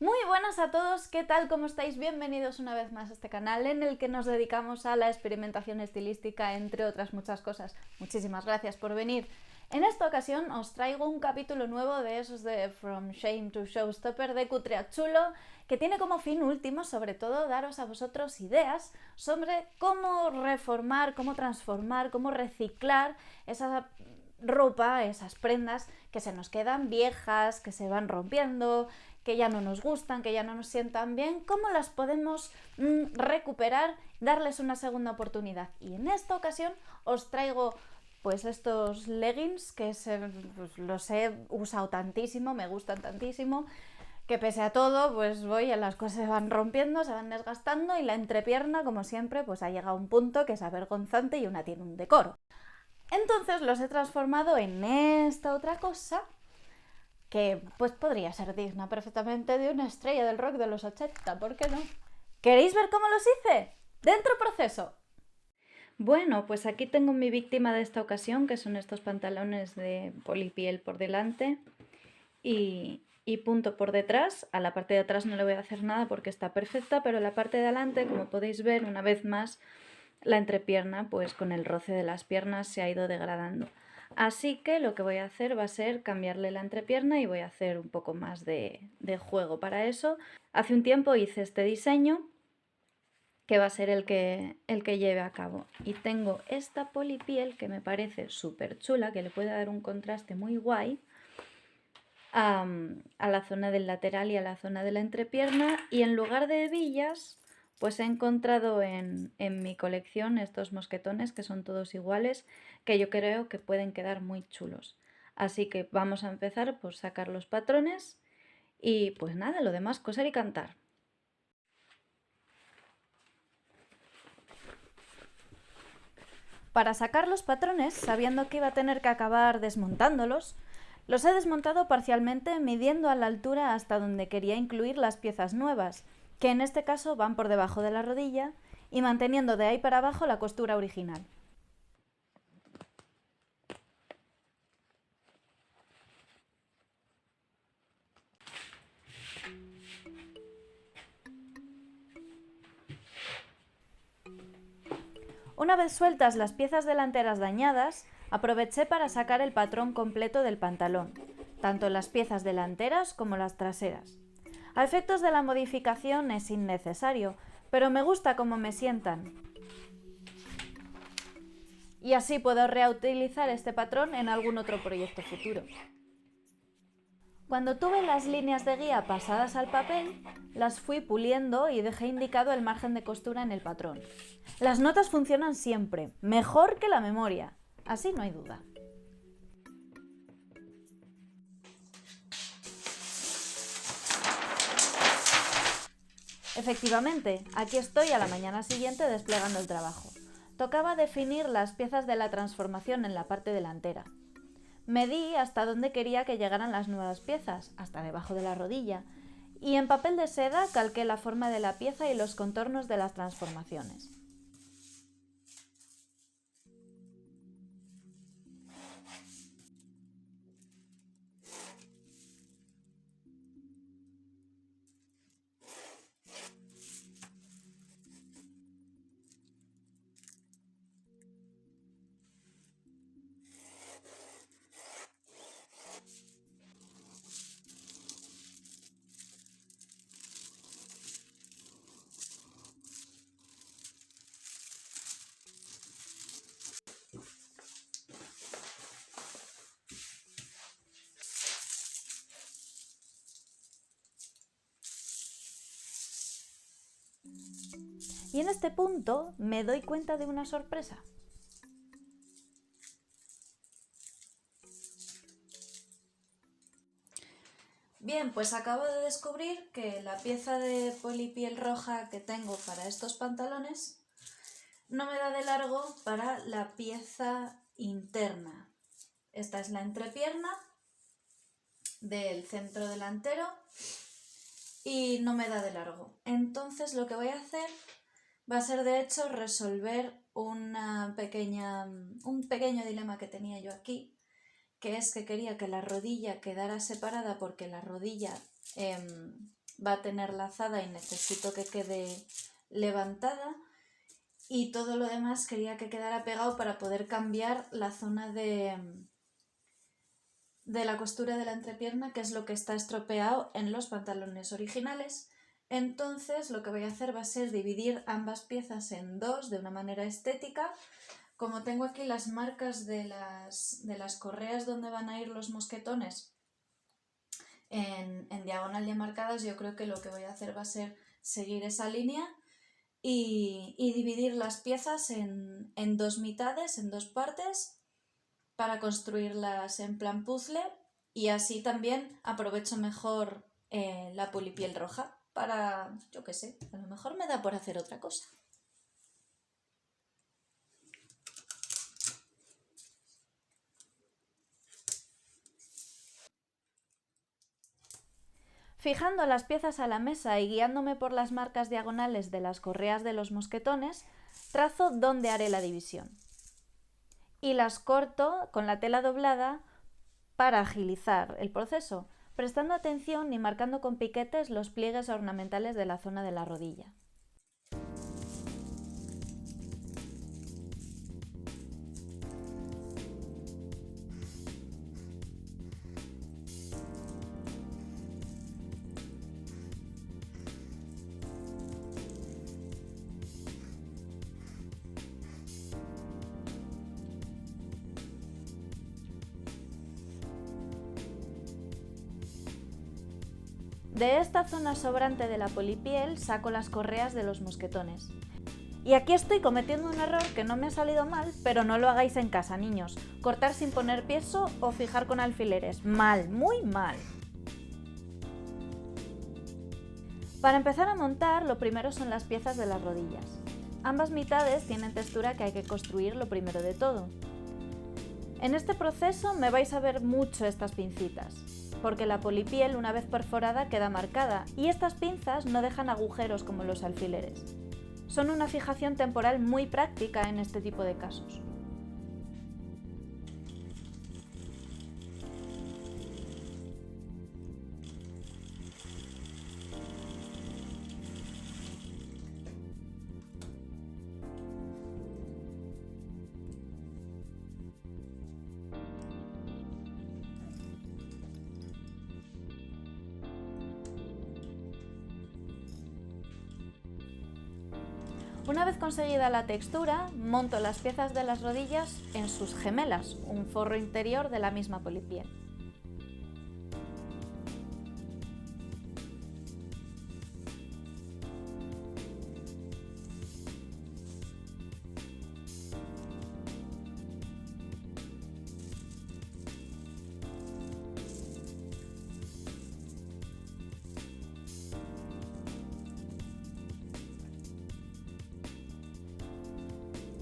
Muy buenas a todos, ¿qué tal? ¿Cómo estáis? Bienvenidos una vez más a este canal en el que nos dedicamos a la experimentación estilística, entre otras muchas cosas. Muchísimas gracias por venir. En esta ocasión os traigo un capítulo nuevo de esos de From Shame to Showstopper de Cutreachulo, que tiene como fin último, sobre todo, daros a vosotros ideas sobre cómo reformar, cómo transformar, cómo reciclar esa ropa, esas prendas que se nos quedan viejas, que se van rompiendo, que ya no nos gustan, que ya no nos sientan bien, cómo las podemos recuperar, darles una segunda oportunidad. Y en esta ocasión os traigo pues estos leggings que pues, los he usado tantísimo, me gustan tantísimo, que pese a todo, pues las cosas se van rompiendo, se van desgastando y la entrepierna, como siempre, pues ha llegado a un punto que es avergonzante y una tiene un decoro. Entonces los he transformado en esta otra cosa que pues podría ser digna perfectamente de una estrella del rock de los 80, ¿por qué no? ¿Queréis ver cómo los hice? ¡Dentro proceso! Bueno, pues aquí tengo mi víctima de esta ocasión, que son estos pantalones de polipiel por delante y punto por detrás. A la parte de atrás no le voy a hacer nada porque está perfecta, pero la parte de adelante, como podéis ver, una vez más, la entrepierna, pues con el roce de las piernas se ha ido degradando. Así que lo que voy a hacer va a ser cambiarle la entrepierna y voy a hacer un poco más de juego para eso. Hace un tiempo hice este diseño que va a ser el que lleve a cabo. Y tengo esta polipiel que me parece súper chula, que le puede dar un contraste muy guay a la zona del lateral y a la zona de la entrepierna. Y en lugar de hebillas, pues he encontrado en mi colección estos mosquetones que son todos iguales, que yo creo que pueden quedar muy chulos. Así que vamos a empezar por sacar los patrones y pues nada, lo demás, coser y cantar. Para sacar los patrones, sabiendo que iba a tener que acabar desmontándolos, los he desmontado parcialmente midiendo a la altura hasta donde quería incluir las piezas nuevas, que en este caso van por debajo de la rodilla, y manteniendo de ahí para abajo la costura original. Una vez sueltas las piezas delanteras dañadas, aproveché para sacar el patrón completo del pantalón, tanto las piezas delanteras como las traseras. A efectos de la modificación es innecesario, pero me gusta cómo me sientan. Y así puedo reutilizar este patrón en algún otro proyecto futuro. Cuando tuve las líneas de guía pasadas al papel, las fui puliendo y dejé indicado el margen de costura en el patrón. Las notas funcionan siempre, mejor que la memoria, así no hay duda. Efectivamente, aquí estoy a la mañana siguiente desplegando el trabajo. Tocaba definir las piezas de la transformación en la parte delantera. Medí hasta dónde quería que llegaran las nuevas piezas, hasta debajo de la rodilla, y en papel de seda calqué la forma de la pieza y los contornos de las transformaciones. Y en este punto me doy cuenta de una sorpresa. Bien, pues acabo de descubrir que la pieza de polipiel roja que tengo para estos pantalones no me da de largo para la pieza interna. Esta es la entrepierna del centro delantero y no me da de largo. Entonces lo que voy a hacer va a ser de hecho resolver un pequeño dilema que tenía yo aquí, que es que quería que la rodilla quedara separada porque la rodilla va a tener lazada y necesito que quede levantada, y todo lo demás quería que quedara pegado para poder cambiar la zona de la costura de la entrepierna, que es lo que está estropeado en los pantalones originales. Entonces lo que voy a hacer va a ser dividir ambas piezas en dos de una manera estética. Como tengo aquí las marcas de las correas donde van a ir los mosquetones en diagonal ya marcadas, yo creo que lo que voy a hacer va a ser seguir esa línea y dividir las piezas en dos mitades, en dos partes, para construirlas en plan puzzle, y así también aprovecho mejor la polipiel roja para, yo qué sé, a lo mejor me da por hacer otra cosa. Fijando las piezas a la mesa y guiándome por las marcas diagonales de las correas de los mosquetones, trazo dónde haré la división. Y las corto con la tela doblada para agilizar el proceso, prestando atención y marcando con piquetes los pliegues ornamentales de la zona de la rodilla. De esta zona sobrante de la polipiel saco las correas de los mosquetones. Y aquí estoy cometiendo un error que no me ha salido mal, pero no lo hagáis en casa, niños. Cortar sin poner piezo o fijar con alfileres. Mal, muy mal. Para empezar a montar, lo primero son las piezas de las rodillas. Ambas mitades tienen textura que hay que construir lo primero de todo. En este proceso me vais a ver mucho estas pincitas, porque la polipiel una vez perforada queda marcada y estas pinzas no dejan agujeros como los alfileres. Son una fijación temporal muy práctica en este tipo de casos. Una vez conseguida la textura, monto las piezas de las rodillas en sus gemelas, un forro interior de la misma polipiel.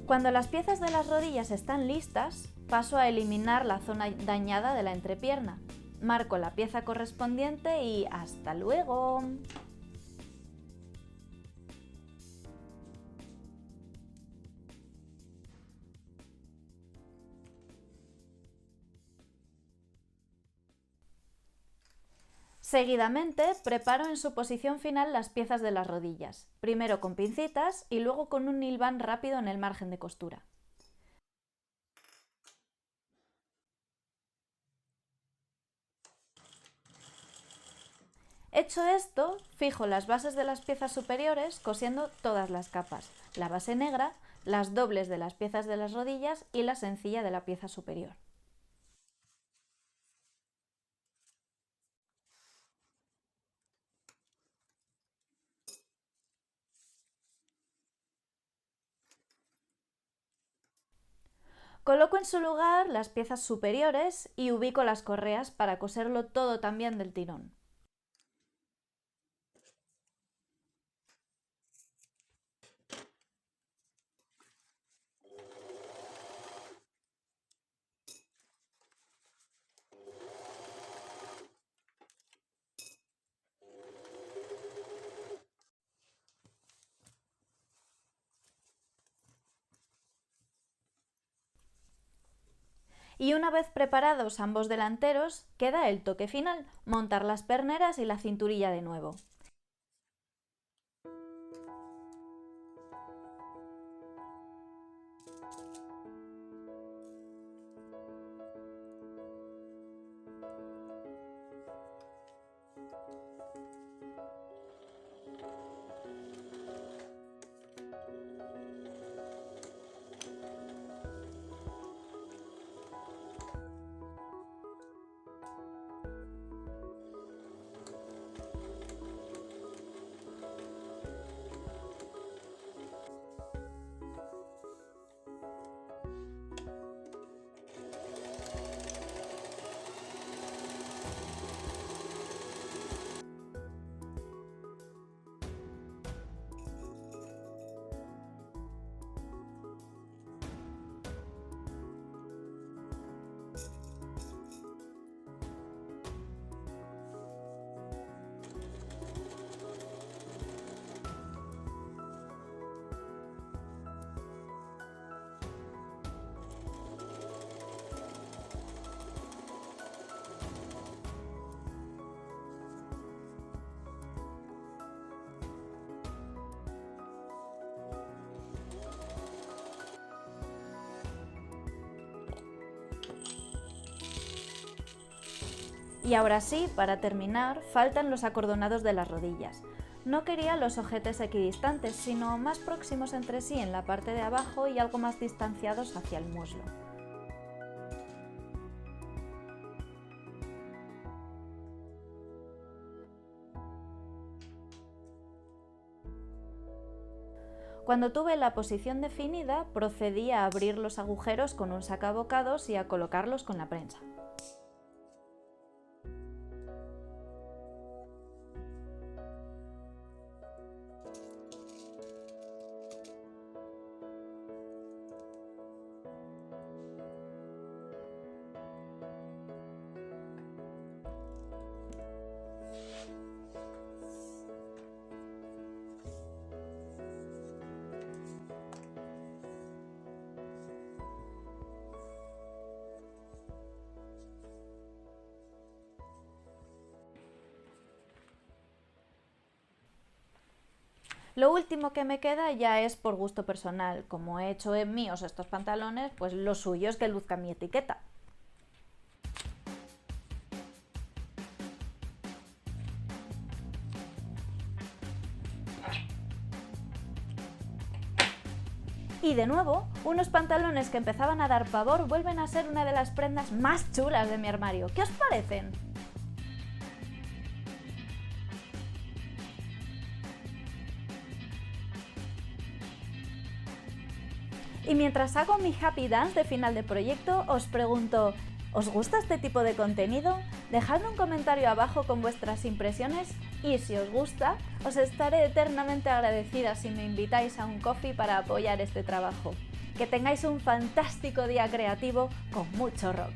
Cuando las piezas de las rodillas están listas, paso a eliminar la zona dañada de la entrepierna. Marco la pieza correspondiente y ¡hasta luego! Seguidamente, preparo en su posición final las piezas de las rodillas, primero con pincitas y luego con un hilván rápido en el margen de costura. Hecho esto, fijo las bases de las piezas superiores cosiendo todas las capas, la base negra, las dobles de las piezas de las rodillas y la sencilla de la pieza superior. Coloco en su lugar las piezas superiores y ubico las correas para coserlo todo también del tirón. Y una vez preparados ambos delanteros, queda el toque final, montar las perneras y la cinturilla de nuevo. Y ahora sí, para terminar, faltan los acordonados de las rodillas. No quería los ojetes equidistantes, sino más próximos entre sí en la parte de abajo y algo más distanciados hacia el muslo. Cuando tuve la posición definida, procedí a abrir los agujeros con un sacabocados y a colocarlos con la prensa. Lo último que me queda ya es por gusto personal. Como he hecho en míos estos pantalones, pues lo suyo es que luzca mi etiqueta. Y de nuevo, unos pantalones que empezaban a dar pavor vuelven a ser una de las prendas más chulas de mi armario. ¿Qué os parecen? Y mientras hago mi happy dance de final de proyecto, os pregunto, ¿os gusta este tipo de contenido? Dejadme un comentario abajo con vuestras impresiones y si os gusta, os estaré eternamente agradecida si me invitáis a un coffee para apoyar este trabajo. Que tengáis un fantástico día creativo con mucho rock.